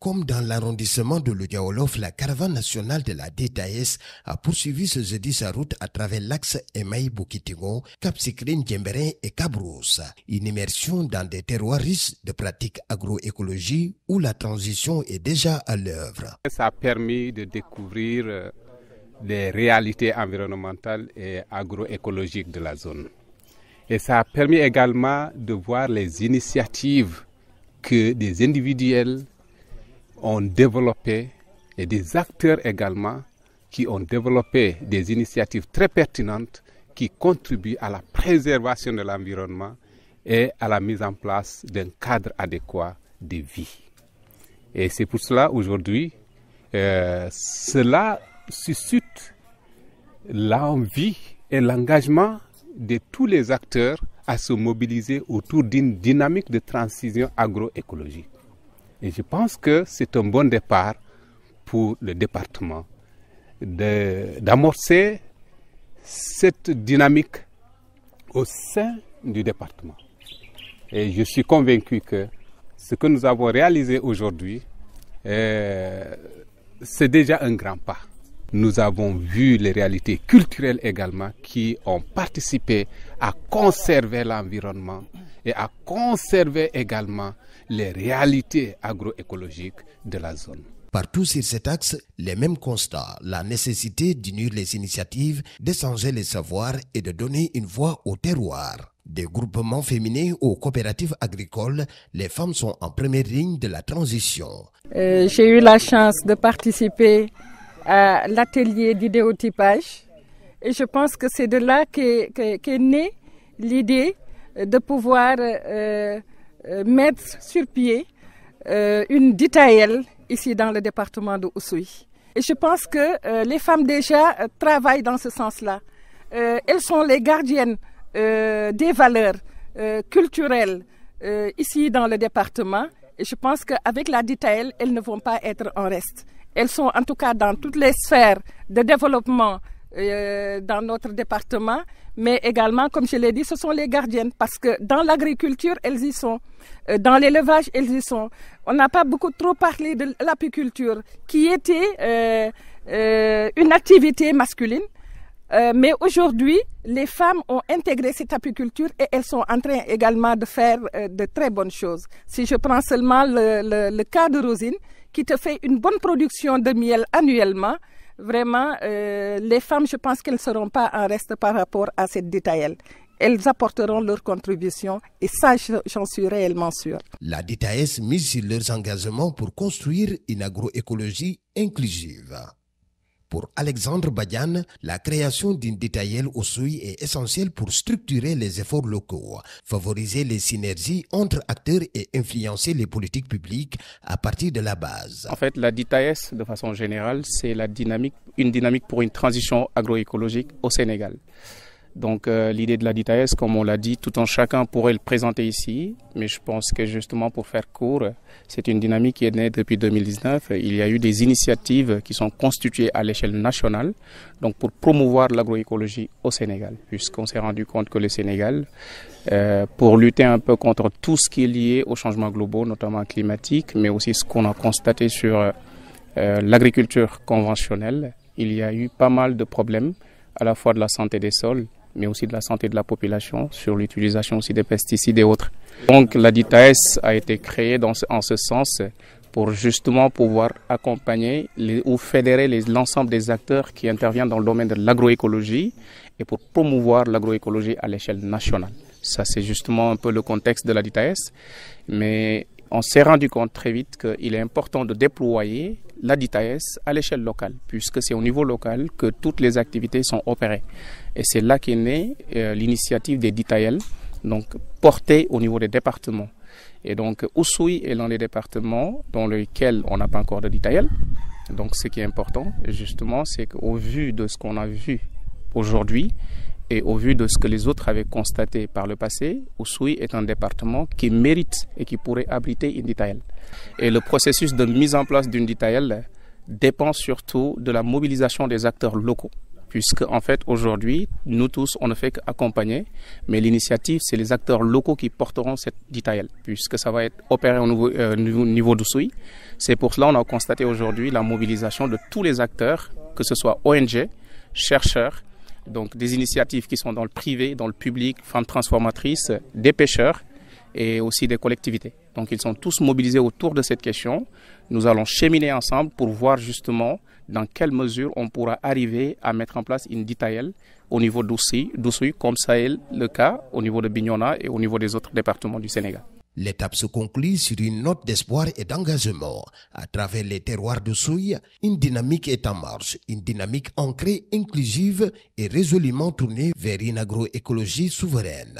Comme dans l'arrondissement de Loudia-Wolof, la caravane nationale de la DTAS a poursuivi ce jeudi sa route à travers l'axe Emaï-Boukitingo, Cap-Sikrin, Djemberin et Cabrousse. Une immersion dans des terroirs riches de pratiques agroécologie où la transition est déjà à l'œuvre. Ça a permis de découvrir les réalités environnementales et agroécologiques de la zone. Et ça a permis également de voir les initiatives que des individuels ont développées et des acteurs également qui ont développé des initiatives très pertinentes qui contribuent à la préservation de l'environnement et à la mise en place d'un cadre adéquat de vie. Et c'est pour cela aujourd'hui, cela suscite l'envie et l'engagement de tous les acteurs à se mobiliser autour d'une dynamique de transition agroécologique. Et je pense que c'est un bon départ pour le département d'amorcer cette dynamique au sein du département. Et je suis convaincu que ce que nous avons réalisé aujourd'hui, c'est déjà un grand pas. Nous avons vu les réalités culturelles également qui ont participé à conserver l'environnement et à conserver également les réalités agroécologiques de la zone. Partout sur cet axe, les mêmes constats, la nécessité d'unir les initiatives, d'échanger les savoirs et de donner une voix au terroir. Des groupements féminins aux coopératives agricoles, les femmes sont en première ligne de la transition. J'ai eu la chance de participer à l'atelier d'idéotypage et je pense que c'est de là qu'est née l'idée de pouvoir mettre sur pied une DTAL ici dans le département de Oussouye. Et je pense que les femmes déjà travaillent dans ce sens-là. Elles sont les gardiennes des valeurs culturelles ici dans le département et je pense qu'avec la DTAL, elles ne vont pas être en reste. Elles sont en tout cas dans toutes les sphères de développement dans notre département, mais également, comme je l'ai dit, ce sont les gardiennes parce que dans l'agriculture, elles y sont. Dans l'élevage, elles y sont. On n'a pas beaucoup trop parlé de l'apiculture qui était une activité masculine. Mais aujourd'hui, les femmes ont intégré cette apiculture et elles sont en train également de faire de très bonnes choses. Si je prends seulement le cas de Rosine, qui te fait une bonne production de miel annuellement, vraiment, les femmes, je pense qu'elles ne seront pas en reste par rapport à cette DTAL. Elles apporteront leur contribution et ça, j'en suis réellement sûre. La DTAS mise sur leurs engagements pour construire une agroécologie inclusive. Pour Alexandre Badian, la création d'une DTAL au Oussouye est essentielle pour structurer les efforts locaux, favoriser les synergies entre acteurs et influencer les politiques publiques à partir de la base. En fait, la DTAS, de façon générale, c'est une dynamique pour une transition agroécologique au Sénégal. Donc l'idée de la DTAS, comme on l'a dit, tout un chacun pourrait le présenter ici, mais je pense que justement pour faire court, c'est une dynamique qui est née depuis 2019. Il y a eu des initiatives qui sont constituées à l'échelle nationale, donc pour promouvoir l'agroécologie au Sénégal, puisqu'on s'est rendu compte que le Sénégal, pour lutter un peu contre tout ce qui est lié aux changements globaux, notamment climatiques, mais aussi ce qu'on a constaté sur l'agriculture conventionnelle, il y a eu pas mal de problèmes, à la fois de la santé des sols, mais aussi de la santé de la population, sur l'utilisation aussi des pesticides et autres. Donc la DTAS a été créée en ce sens pour justement pouvoir accompagner ou fédérer l'ensemble des acteurs qui interviennent dans le domaine de l'agroécologie et pour promouvoir l'agroécologie à l'échelle nationale. Ça, c'est justement un peu le contexte de la DTAS, mais on s'est rendu compte très vite qu'il est important de déployer la DTAS à l'échelle locale, puisque c'est au niveau local que toutes les activités sont opérées. Et c'est là qu'est née l'initiative des DTAL, donc portée au niveau des départements. Et donc Oussouye est l'un des départements dans lesquels on n'a pas encore de DTAL. Donc ce qui est important, justement, c'est qu'au vu de ce qu'on a vu aujourd'hui, et au vu de ce que les autres avaient constaté par le passé, Oussouye est un département qui mérite et qui pourrait abriter une DTAL. Et le processus de mise en place d'une DTAL dépend surtout de la mobilisation des acteurs locaux. puisque en fait aujourd'hui, nous tous, on ne fait qu'accompagner, mais l'initiative, c'est les acteurs locaux qui porteront cette DITAEL, puisque ça va être opéré au niveau d'Oussouye. C'est pour cela qu'on a constaté aujourd'hui la mobilisation de tous les acteurs, que ce soit ONG, chercheurs, donc des initiatives qui sont dans le privé, dans le public, femmes transformatrices, des pêcheurs et aussi des collectivités. Donc ils sont tous mobilisés autour de cette question. Nous allons cheminer ensemble pour voir justement dans quelle mesure on pourra arriver à mettre en place une DITAEL au niveau d'Oussouye, comme ça est le cas au niveau de Bignona et au niveau des autres départements du Sénégal. L'étape se conclut sur une note d'espoir et d'engagement. À travers les terroirs d'Oussouye, une dynamique est en marche, une dynamique ancrée, inclusive et résolument tournée vers une agroécologie souveraine.